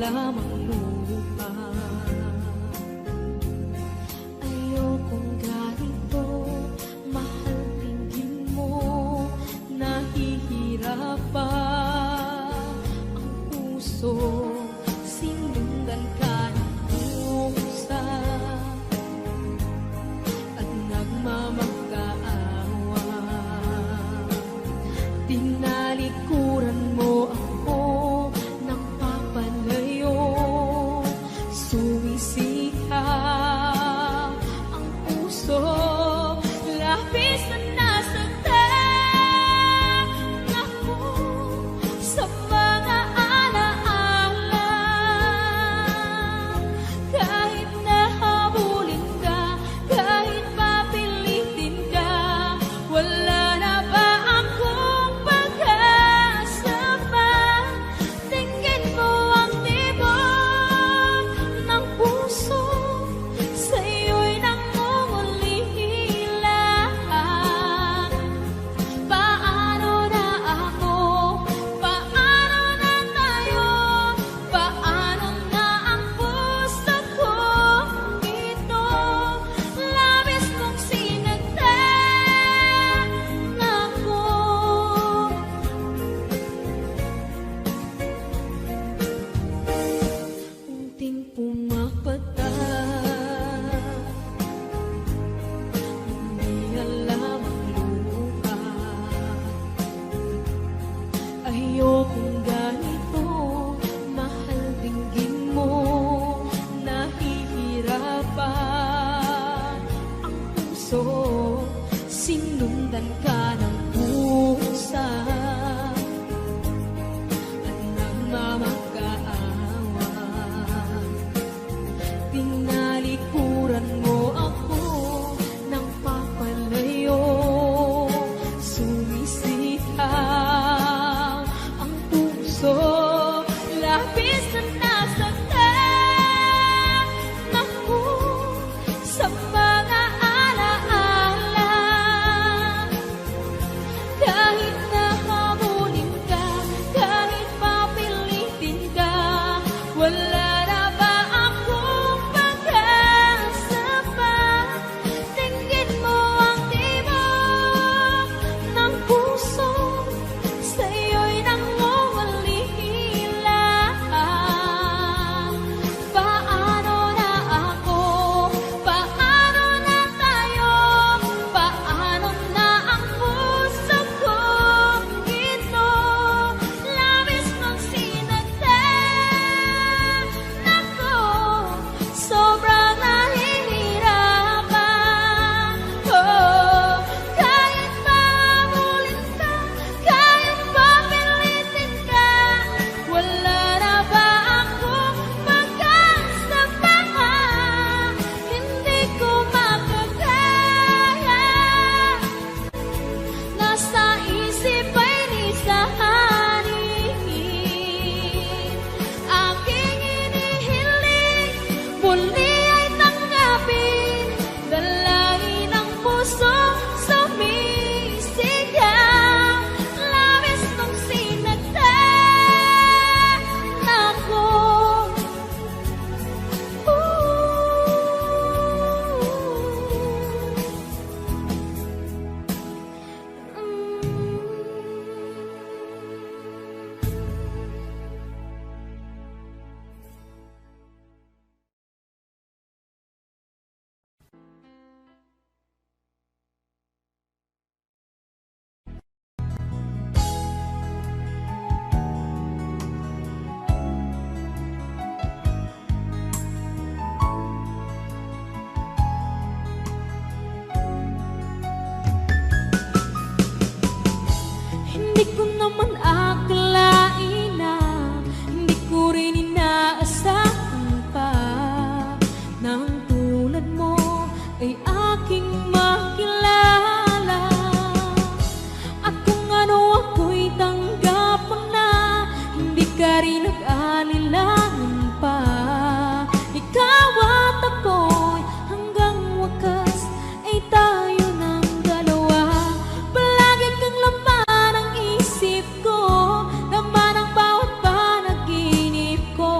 lamang lupa. Ayokong ganito, mahal tingin mo, nahihirapan ang puso, sinundan ka ng pusa at nagmamakaawa. Tinalikuran mo ako ng papalayo, sumisika ang puso, labis na nasaktan ako sa mga alaala. Kahit nahabulin ka, kahit papilitin ka, wala na ba akong pag-asa pa? Tingin mo ang tibok ng puso, sa'yo'y nangungulila. Paano na ako? Paano na tayo? Paano na ang puso kong ito? Labis mong sinagtan ako. Unting pumapata, hindi alam ang lupa. Ayokong ganito, mahal dinggin mo, nahihirapan ang puso, sinundan ka ng pusa at nagmamakaawa. Tinalikuran mo ako ng papalayo, sumisika ang puso, labis na nasaktan ako sa mga alaala. Kahit nahabulin ka, kahit papilitin ka, wala na ba akong pag-asa pa? Tingin mo ang tibok ng puso, sa'yo'y nangungulila. Paano na ako? Paano na tayo? Paano na ang puso kong ito? Labis mong sinagtan ako, sobrang nahihirapan. Oh, kahit mahabulin ka, kahit papilitin ka, wala na ba akong pag-asa pa? Hindi ko makakaya, nasa isip ay nisahanin. Aking inihiling, muli ay tanggapin, dalangin ang puso, sumisigaw. Labis mong sinagtan ako. Hindi ko naman akalain na, hindi ko rin inaasahan pa, nang tulad mo ay aking makilala. At kung ano ako'y tanggap mo na, hindi ka rin nag-alilangan pa. Ikaw at ako'y hanggang wakas ay tayo ng dalawa. Palagi kang laman ng isip ko, laman ng bawat panaginip ko.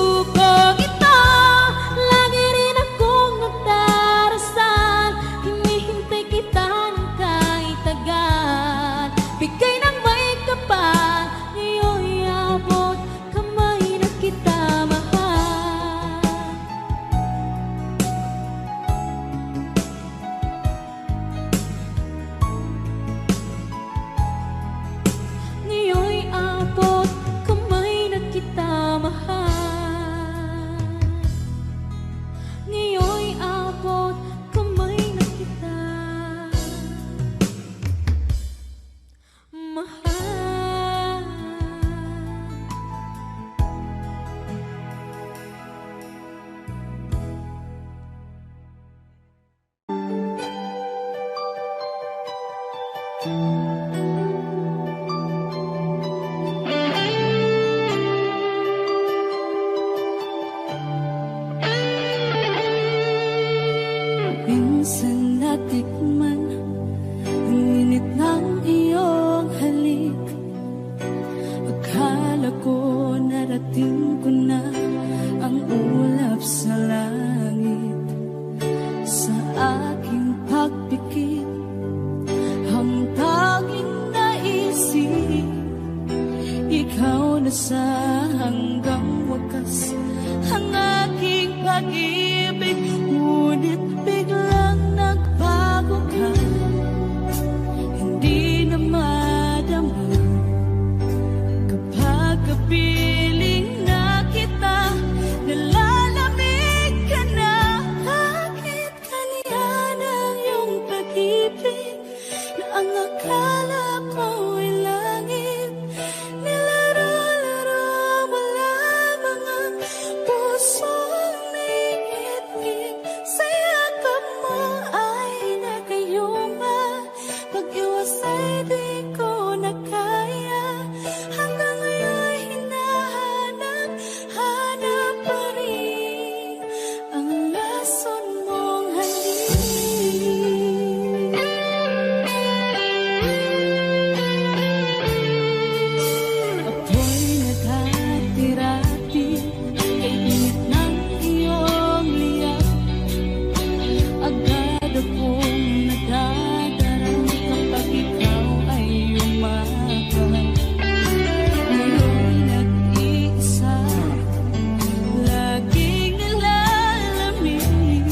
pagsubok ito, lagi rin akong nagdarasal. Hinihintay kita ng kahit tagal, bigay ng may kapal. Ngayon'y abot kamay na kita mahal. Ngayon'y abot kamay na kita mahal. Ngayon'y abot kamay na kita mahal. Minsan natikman ang init ng iyong halik. Akala ko narating ko na ang ulap sa langit. Sa aking pagpikit, ang tanging naisip, ikaw na sa hanggang wakas ang aking pag-ibig. Ngunit biglang nagbago ka, hindi na madama kapag kapiling na kita, nalalamig ka na. Bakit kaniyan ang iyong pag-ibig na ang akala ko ay langit? Nilaro-laro mo lamang ang pusong naiinig. Sa yakap mo ay nagayuma, pag-iwas ay di ko na kaya. Hanggang ngayon hinahanap, hanap pa rin ang lason mong halik. Ako'y naghatirati kay init ng iyong liyak. Agad akong nadadarang kapag ikaw ay umaga. Ngayon nag-iisa, laging nalalamig,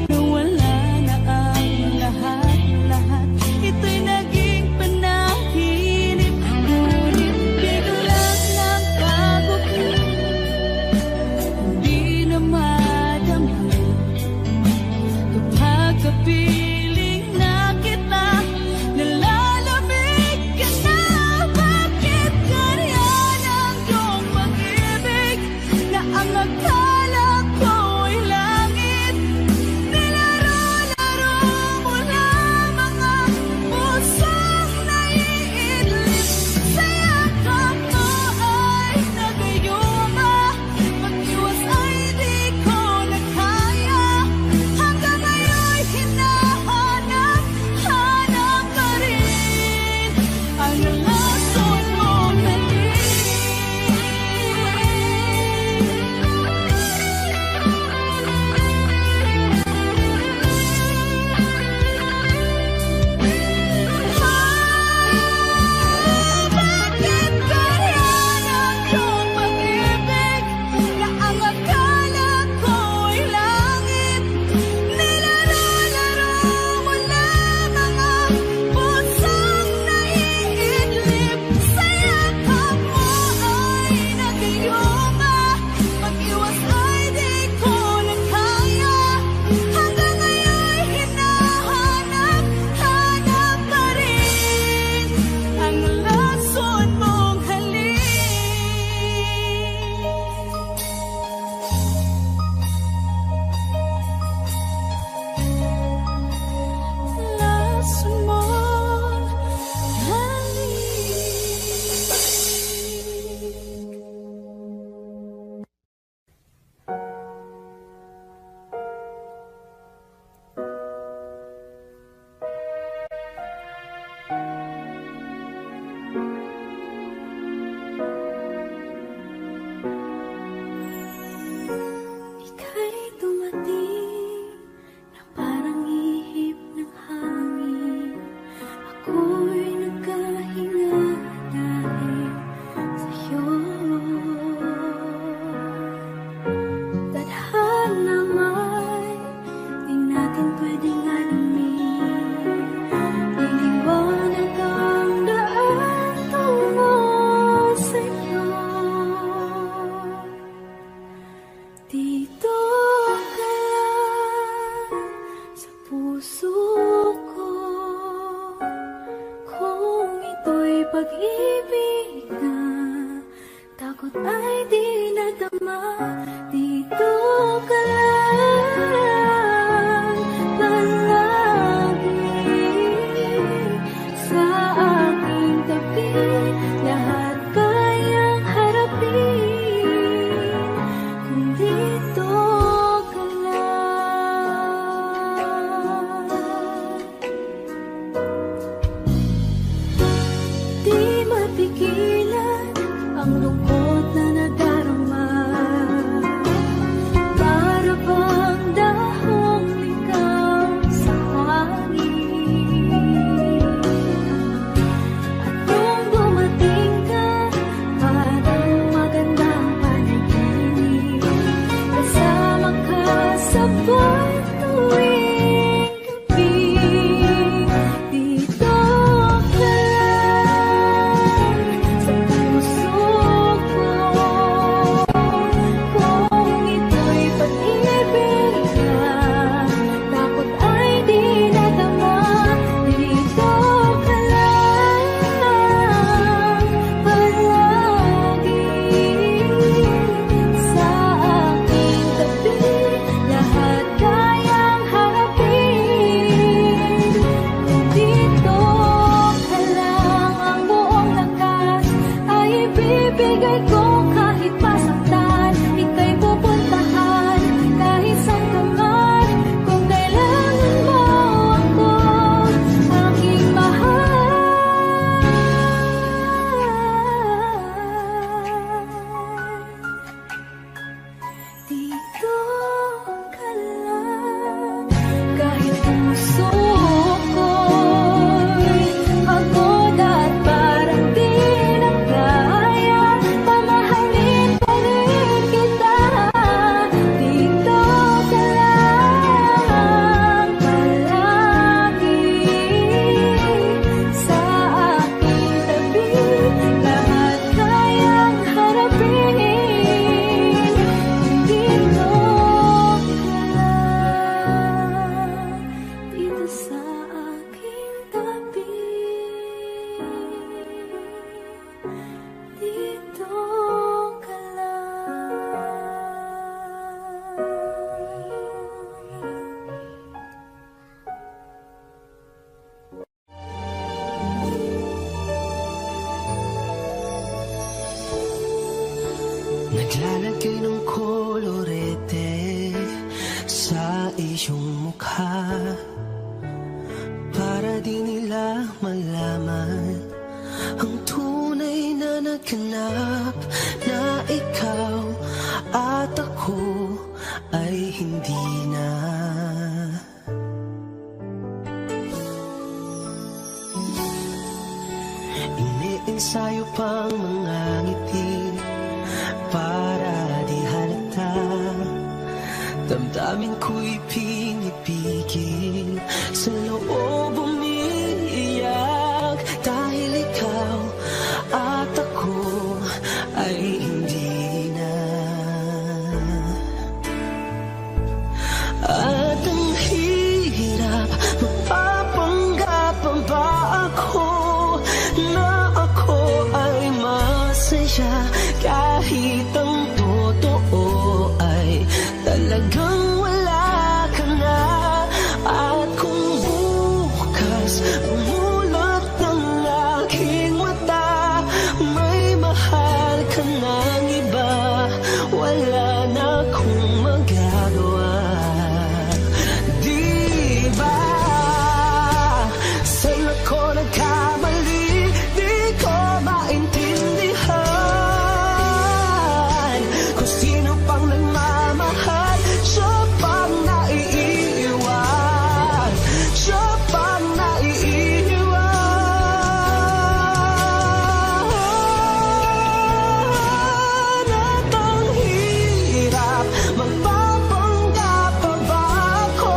nawala na ang lahat-lahat. Ito'y naging panaginip, ngunit biglang nagbago ka, hindi na madama kapag kapiling na kita, nalalamig ka na. Bakit ganyan ang iyong pag-ibig na ang akala ko ay langit? Nilaro-laro mo lamang ang pusong naiidlip. Sa yakap mo ay nagayuma, pag-iwas ay di ko na kaya. Hanggang ngayon hinahanap, hanap pa rin ang lason mong halik. iyong mukha, para di nila malaman ang tunay na naganap, na ikaw at ako ay hindi na. Iniensayo pang mga ngiti para di halata, damdamin ko'y pinipigil, sa loob umiiyak, dahil ikaw at ako ay hindi na. At ang hirap, magpapanggap pa ba ako na ako ay masaya, kahit ang totoo ay talagang wala ka na. At kung bukas umulat ng aking mata, may mahal ka ng iba, wala na akong magagawa. Di ba saan ako nagkamali? Di ko maintindihan kung sino pang nagmamahal, siya pang naiiwan, siya pang naiiwan. At ang hirap, magpapanggap pa ba ako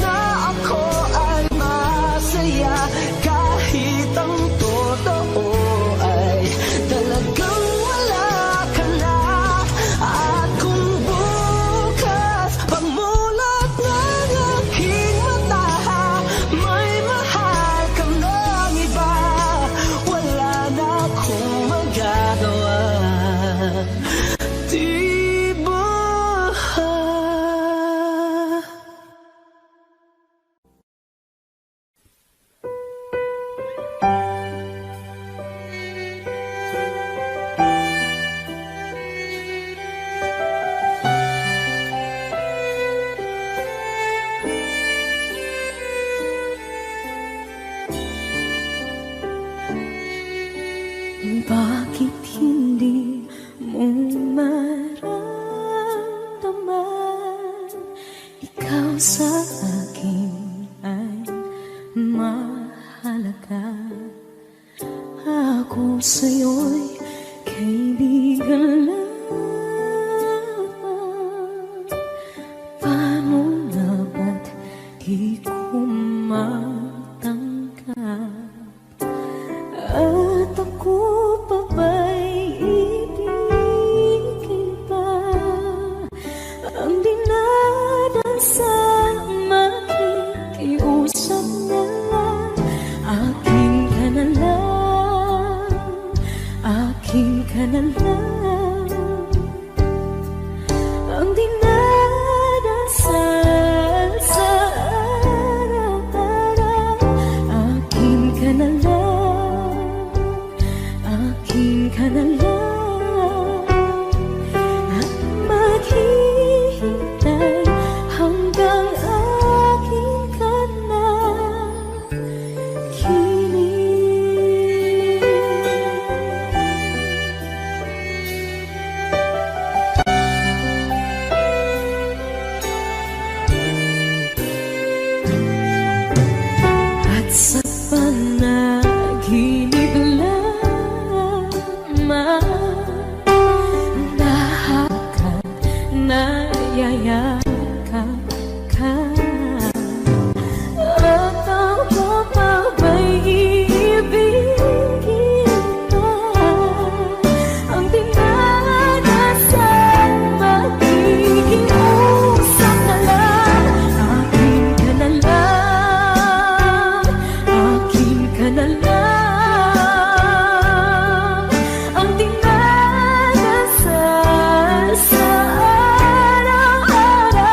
na ako ay masaya, kahit ang totoo ay talagang wala ka na. At kung bukas pagmulat ng aking mata, may mahal ka ng iba, wala na akong magagawa. Di ba? Bakit hindi mo maramdaman, ikaw sa akin ay mahalaga, ako sa'yo'y kaibigan lamang. Paano na ba't di ko matanggap? At ako pa ba'y ibigin pa? Ang dinadasal, makikiusap na lang. Akin ka na lang, akin ka na lang. Ang dinadasal sa araw-araw, akin ka na lang, akin ka na lang. At maghihintay hanggang akin ka na kilig. At sa panaginip lamang, nahakot, nayayakap ka. At ako pa ba'y iibigin pa? Ang dinadasal, makikiusap na lang. Akin ka na lang, akin ka na lang. Ang dinadasal sa araw-araw,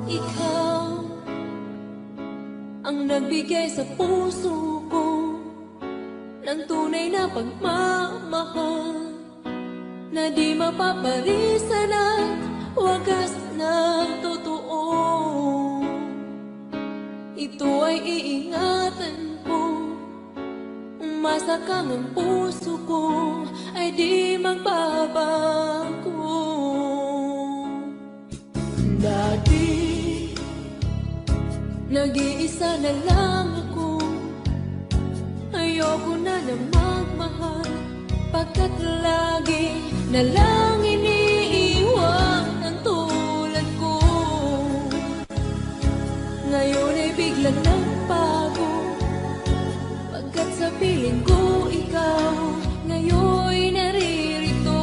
ikaw ang nagbigay sa puso ko ng tunay na pagmamahal na di mapapalisan at wagas na totoo. Ito ay iingatan ko, umasa kang ang puso ko ay di magbabago. Dati, nag-iisa na lang ako, ayoko na na magmahal, pagkat lagi na lang iniiwan ang tulad ko. Ngayon ay biglang nagbago, pagkat sa piling ko ikaw ngayon naririto.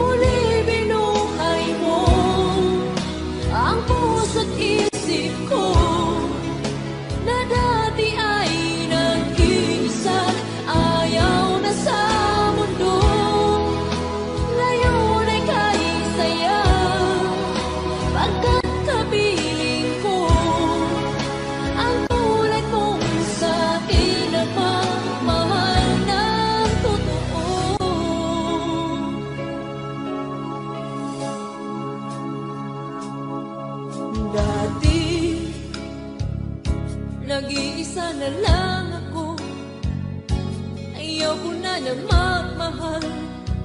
Muli binuhay mo ang puso't isip ko na dati ay nag-iisa, ayaw na sa mundo. Ngayon ay kahit saya, pagkat kapiling ko ang tulad mong sa akin na pagmamahal ng totoo. Dati, nag-iisa na lang ako, ayaw ko na na magmahal,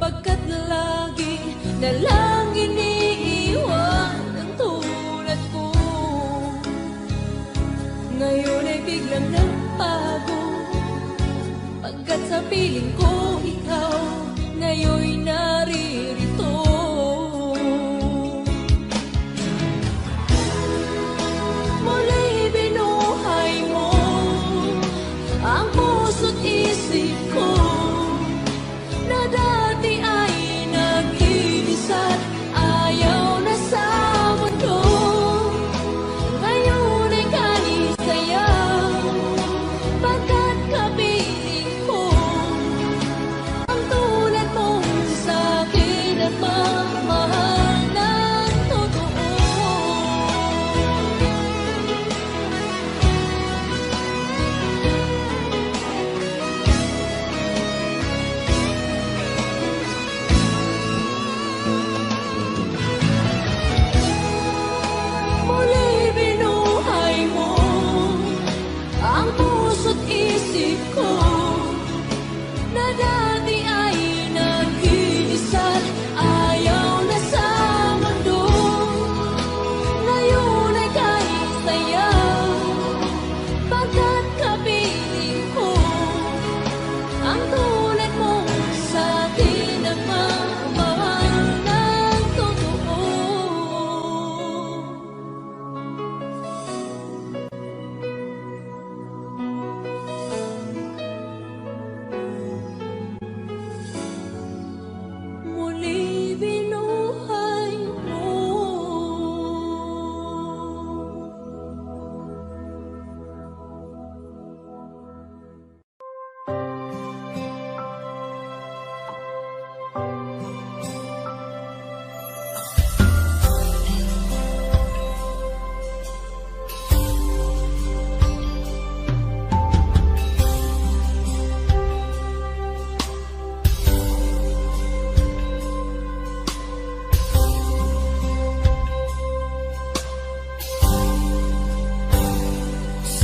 pagkat lagi na lang iniiwan ang tulad ko. Ngayon ay biglang nagbago, pagkat sa piling ko ikaw ngayon naririto. Muli binuhay mo ang puso't isip ko na dati ay nag-iisa't ayaw na sa mundo. Ngayon ay kahit saya, pagkat kapiling ko ang tulad mong sa akin at magmahal ng totoo. Muli binuhay mo ang puso't isip ko na dati ay nag-iisa't ayaw na sa mundo. Ngayon ay kahit saya, pagkat kapiling ko ang tulad mong sa akin na magmahal ng totoo. Muli binuhay mo.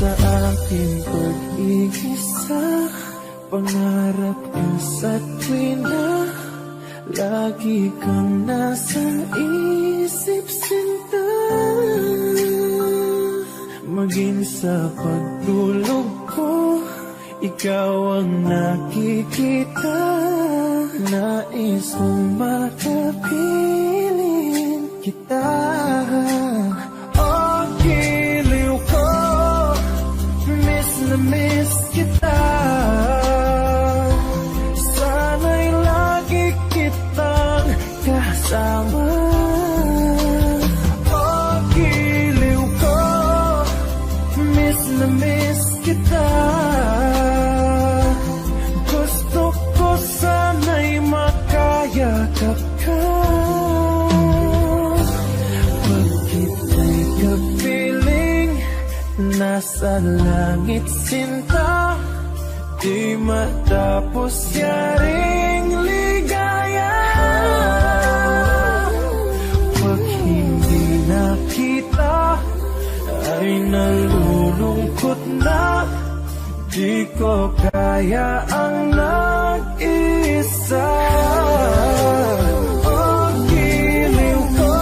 Sa aking pag-iisa, pangarap ko sa tuwina, lagi kang nasa isip, sinta. Maging sa pagtulog ko, ikaw ang nakikita. Nais kong makapiling kita. Oh, giliw ko, miss na miss kita. Sana'y lagi kitang kasama. Oh, giliw ko, miss na miss kita. Gusto ko sana'y makayakap ka. nasa langit sinta, di matapos yaring ligaya. Pag hindi nakita ay nalulungkot na, di ko kaya ang nag-isa. Oh, giliw ko,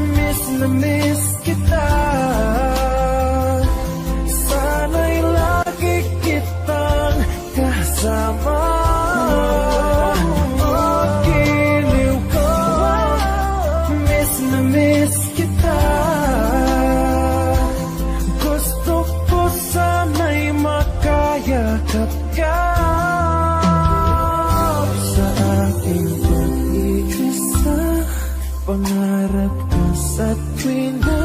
miss na miss kita. Sana'y lagi kitang kasama. Oh, giliw ko, miss na miss kita. Gusto ko sana'y makayakap ka. Sa aking pag-iisa, pangarap ko sa tuwina,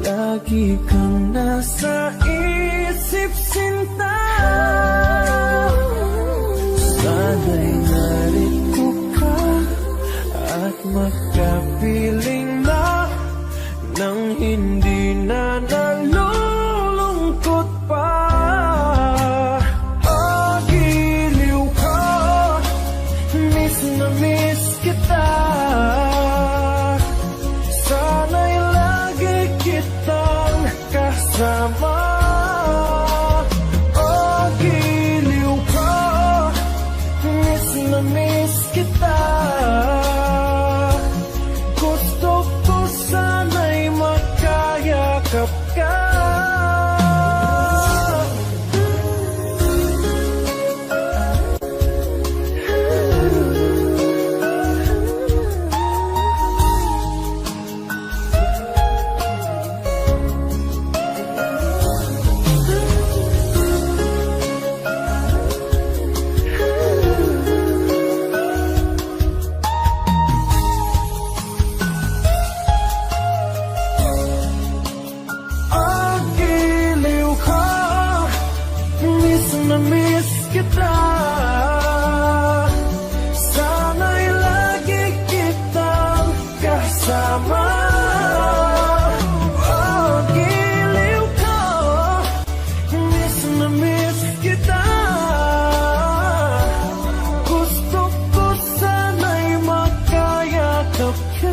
lagi kang nasa isip sinta. Sana'y narito ka at magkapiling na nang hindi na nalulungkot pa. Oh, giliw ko, miss na miss kita. Sana'y lagi kitang kasama. Oh, giliw ko, miss na miss kita. Gusto ko sana'y makayakap ka. Oh, giliw ko, miss na miss kita. Sana'y lagi kitang kasama. Oh, giliw ko, miss na miss kita. Gusto ko sana'y makayakap ka.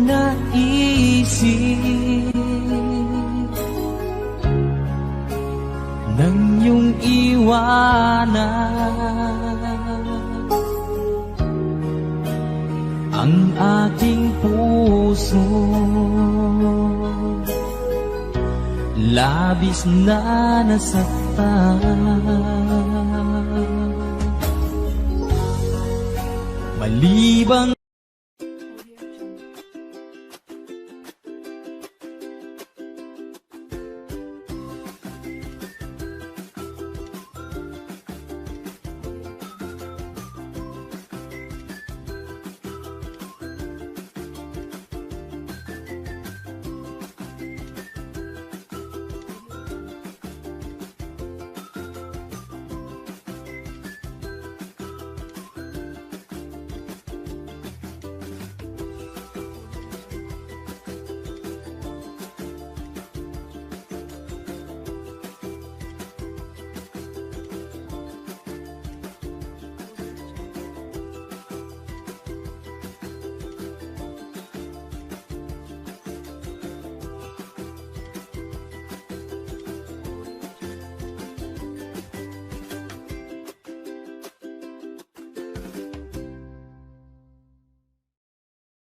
naisip nang iyong iwanan ang aking puso. Labis na nasaktan, malibang